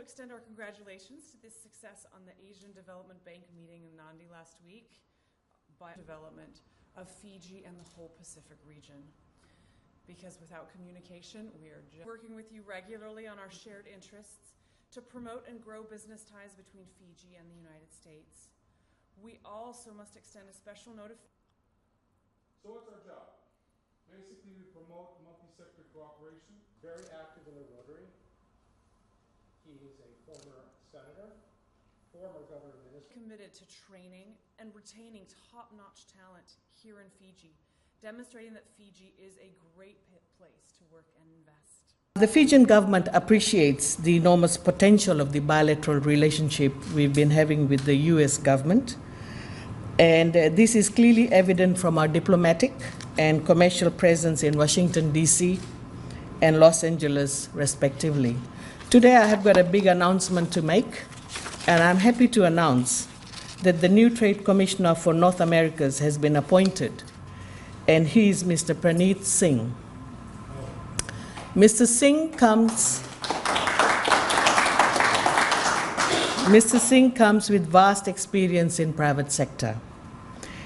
Extend our congratulations to this success on the Asian Development Bank meeting in Nandi last week by development of Fiji and the whole Pacific region. Because without communication, we are just working with you regularly on our shared interests to promote and grow business ties between Fiji and the United States. We also must extend a special note of... So what's our job? Basically, we promote multi-sector cooperation. Very active in the Rotary. He is a former senator, former governor minister. Committed to training and retaining top-notch talent here in Fiji, demonstrating that Fiji is a great place to work and invest. The Fijian government appreciates the enormous potential of the bilateral relationship we've been having with the US government. And this is clearly evident from our diplomatic and commercial presence in Washington, D.C. and Los Angeles, respectively. Today I have got a big announcement to make, and I'm happy to announce that the new Trade Commissioner for North Americas has been appointed, and he is Mr. Praneeth Singh. Mr. Singh comes with vast experience in private sector.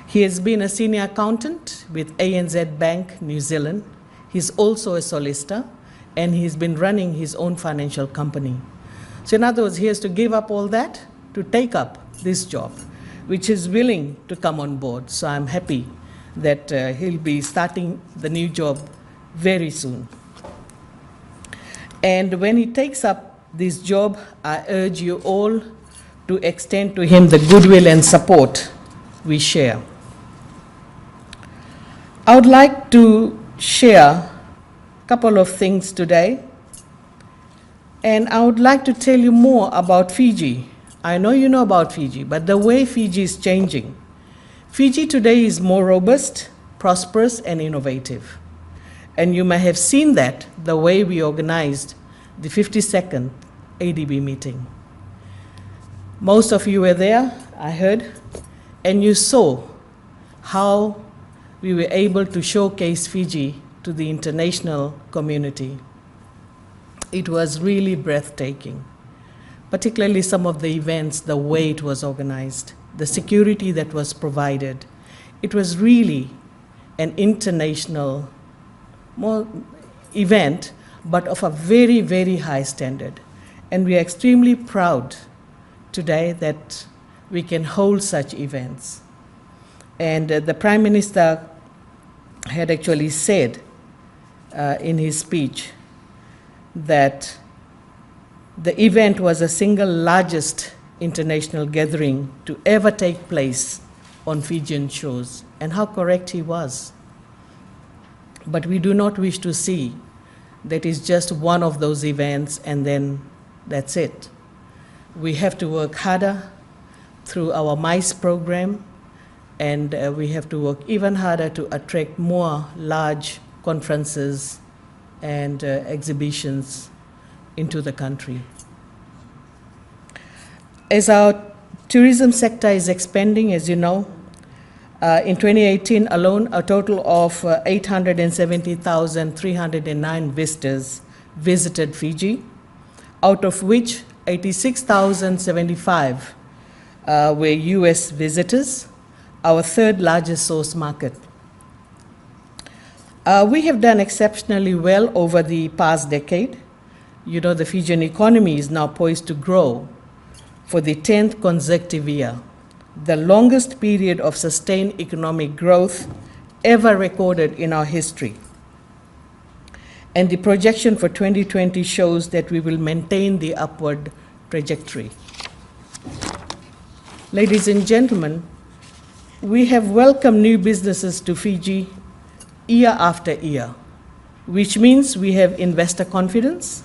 He has been a senior accountant with ANZ Bank, New Zealand. He's also a solicitor, and he's been running his own financial company. So in other words, he has to give up all that to take up this job, which is willing to come on board. So I'm happy that he'll be starting the new job very soon. And when he takes up this job, I urge you all to extend to him the goodwill and support we share. I would like to share a couple of things today, and I would like to tell you more about Fiji. I know you know about Fiji, but the way Fiji is changing. Fiji today is more robust, prosperous, and innovative. And you may have seen that the way we organized the 52nd ADB meeting. Most of you were there, I heard, and you saw how we were able to showcase Fiji to the international community. It was really breathtaking, particularly some of the events, the way it was organized, the security that was provided. It was really an international event, but of a very, very high standard. And we are extremely proud today that we can hold such events. And the Prime Minister had actually said in his speech that the event was the single largest international gathering to ever take place on Fijian shores, and how correct he was. But we do not wish to see that it's just one of those events and then that's it. We have to work harder through our MICE program, and we have to work even harder to attract more large conferences and exhibitions into the country. As our tourism sector is expanding, as you know, in 2018 alone, a total of 870,309 visitors visited Fiji, out of which 86,075 were US visitors, our third largest source market. We have done exceptionally well over the past decade. You know, the Fijian economy is now poised to grow for the 10th consecutive year, the longest period of sustained economic growth ever recorded in our history. And the projection for 2020 shows that we will maintain the upward trajectory. Ladies and gentlemen, we have welcomed new businesses to Fiji year after year, which means we have investor confidence,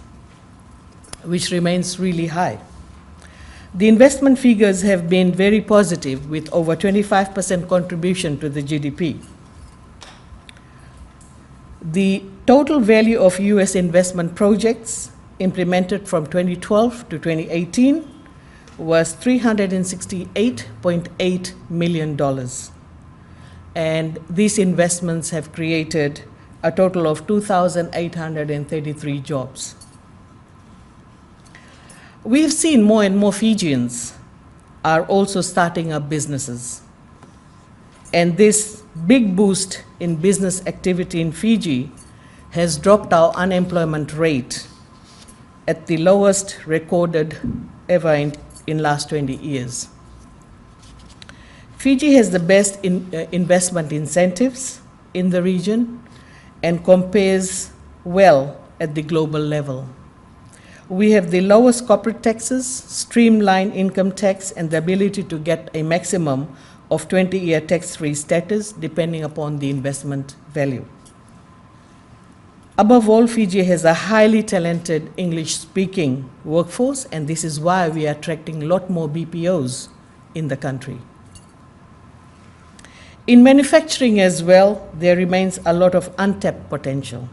which remains really high. The investment figures have been very positive, with over 25% contribution to the GDP. The total value of US investment projects implemented from 2012 to 2018 was $368.8 million. And these investments have created a total of 2,833 jobs. We've seen more and more Fijians are also starting up businesses. And this big boost in business activity in Fiji has dropped our unemployment rate at the lowest recorded ever in last 20 years. Fiji has the best investment incentives in the region and compares well at the global level. We have the lowest corporate taxes, streamlined income tax, and the ability to get a maximum of 20-year tax-free status depending upon the investment value. Above all, Fiji has a highly talented English-speaking workforce, and this is why we are attracting a lot more BPOs in the country. In manufacturing as well, there remains a lot of untapped potential.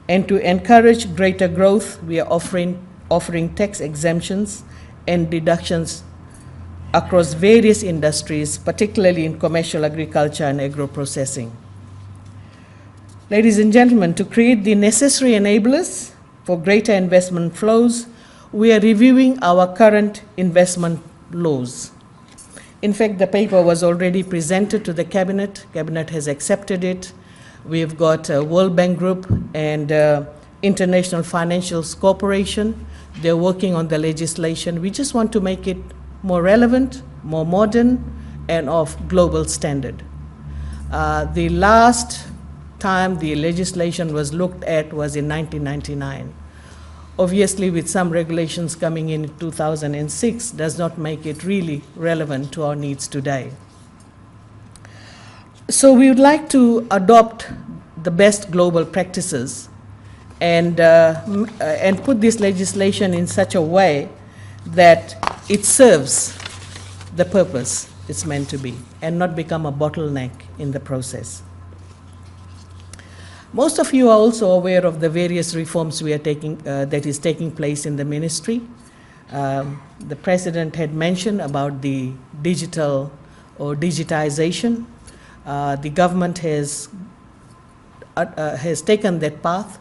And to encourage greater growth, we are offering tax exemptions and deductions across various industries, particularly in commercial agriculture and agro-processing. Ladies and gentlemen, to create the necessary enablers for greater investment flows, we are reviewing our current investment laws. In fact, the paper was already presented to the Cabinet. Cabinet has accepted it. We've got World Bank Group and International Financial Corporation. They're working on the legislation. We just want to make it more relevant, more modern, and of global standard. The last time the legislation was looked at was in 1999. Obviously, with some regulations coming in 2006, does not make it really relevant to our needs today. So we would like to adopt the best global practices and put this legislation in such a way that it serves the purpose it's meant to be and not become a bottleneck in the process. Most of you are also aware of the various reforms we are that is taking place in the ministry. The President had mentioned about the digital or digitization. The government has taken that path,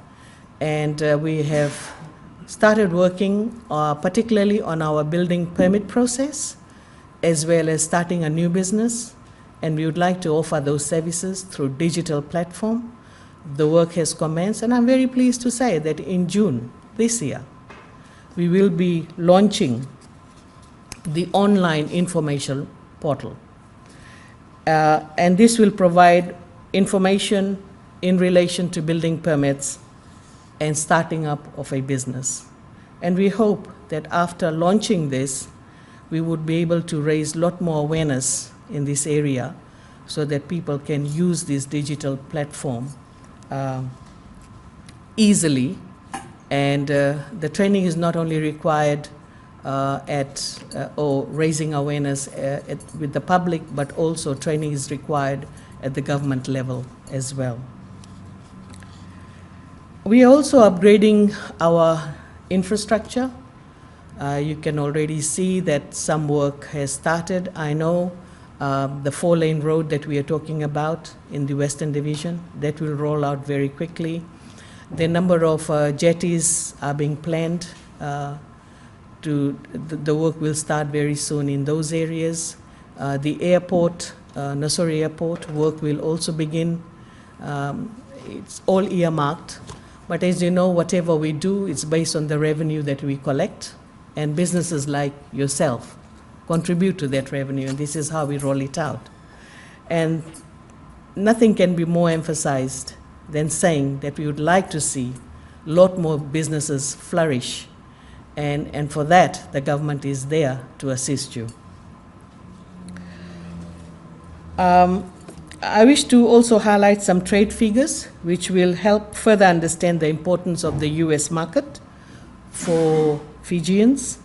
and we have started working particularly on our building permit process, as well as starting a new business, and we would like to offer those services through digital platform. The work has commenced, and I'm very pleased to say that in June this year, we will be launching the online information portal. And this will provide information in relation to building permits and starting up of a business. And we hope that after launching this, we would be able to raise a lot more awareness in this area so that people can use this digital platform easily. And the training is not only required or raising awareness with the public, but also training is required at the government level as well. We are also upgrading our infrastructure. You can already see that some work has started. I know the 4-lane road that we are talking about in the Western Division, that will roll out very quickly. The number of jetties are being planned. The work will start very soon in those areas. The airport, Nassori Airport, work will also begin. It's all earmarked. But as you know, whatever we do, it's based on the revenue that we collect, and businesses like yourself contribute to that revenue, and this is how we roll it out. And nothing can be more emphasized than saying that we would like to see a lot more businesses flourish, and for that, the government is there to assist you. I wish to also highlight some trade figures which will help further understand the importance of the US market for Fijians.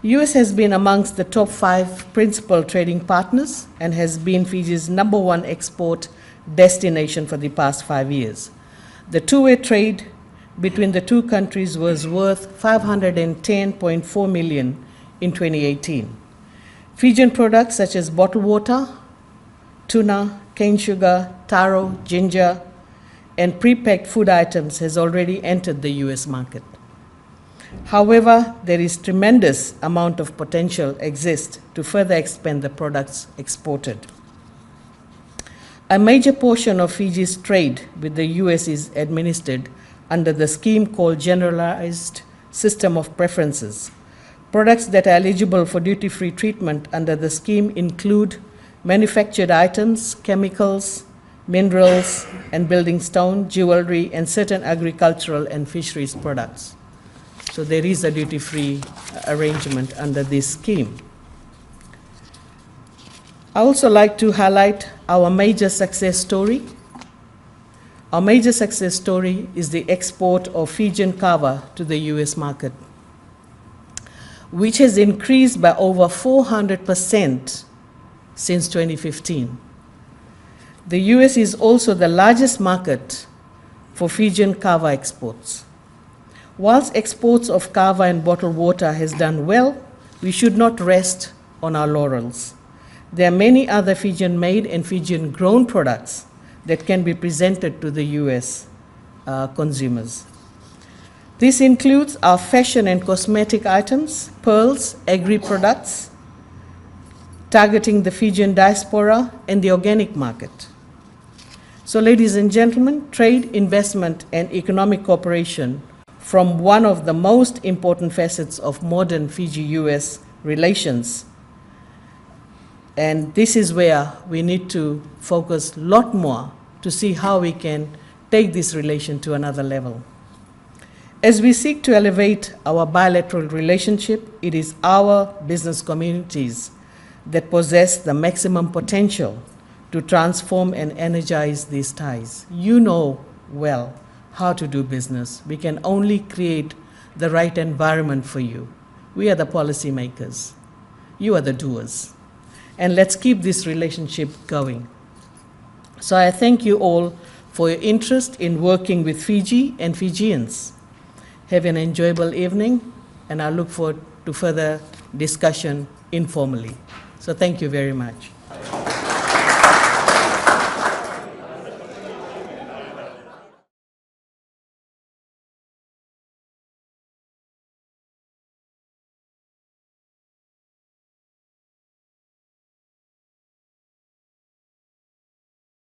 US has been amongst the top 5 principal trading partners and has been Fiji's #1 export destination for the past 5 years. The two-way trade between the two countries was worth $510.4 million in 2018. Fijian products such as bottled water, tuna, cane sugar, taro, ginger, and pre-packed food items has already entered the US market. However, there is tremendous amount of potential exists to further expand the products exported. A major portion of Fiji's trade with the US is administered under the scheme called Generalized System of Preferences. Products that are eligible for duty-free treatment under the scheme include manufactured items, chemicals, minerals and building stone, jewelry, and certain agricultural and fisheries products. So there is a duty-free arrangement under this scheme. I also like to highlight our major success story. Our major success story is the export of Fijian kava to the US market, which has increased by over 400% since 2015. The US is also the largest market for Fijian kava exports. Whilst exports of kava and bottled water has done well, we should not rest on our laurels. There are many other Fijian-made and Fijian-grown products that can be presented to the US consumers. This includes our fashion and cosmetic items, pearls, agri-products, targeting the Fijian diaspora and the organic market. So, ladies and gentlemen, trade, investment, and economic cooperation from one of the most important facets of modern Fiji-US relations. And this is where we need to focus a lot more to see how we can take this relation to another level. As we seek to elevate our bilateral relationship, it is our business communities that possess the maximum potential to transform and energize these ties. You know well how to do business. We can only create the right environment for you. We are the policymakers. You are the doers. And let's keep this relationship going. So I thank you all for your interest in working with Fiji and Fijians. Have an enjoyable evening, and I look forward to further discussion informally. So thank you very much.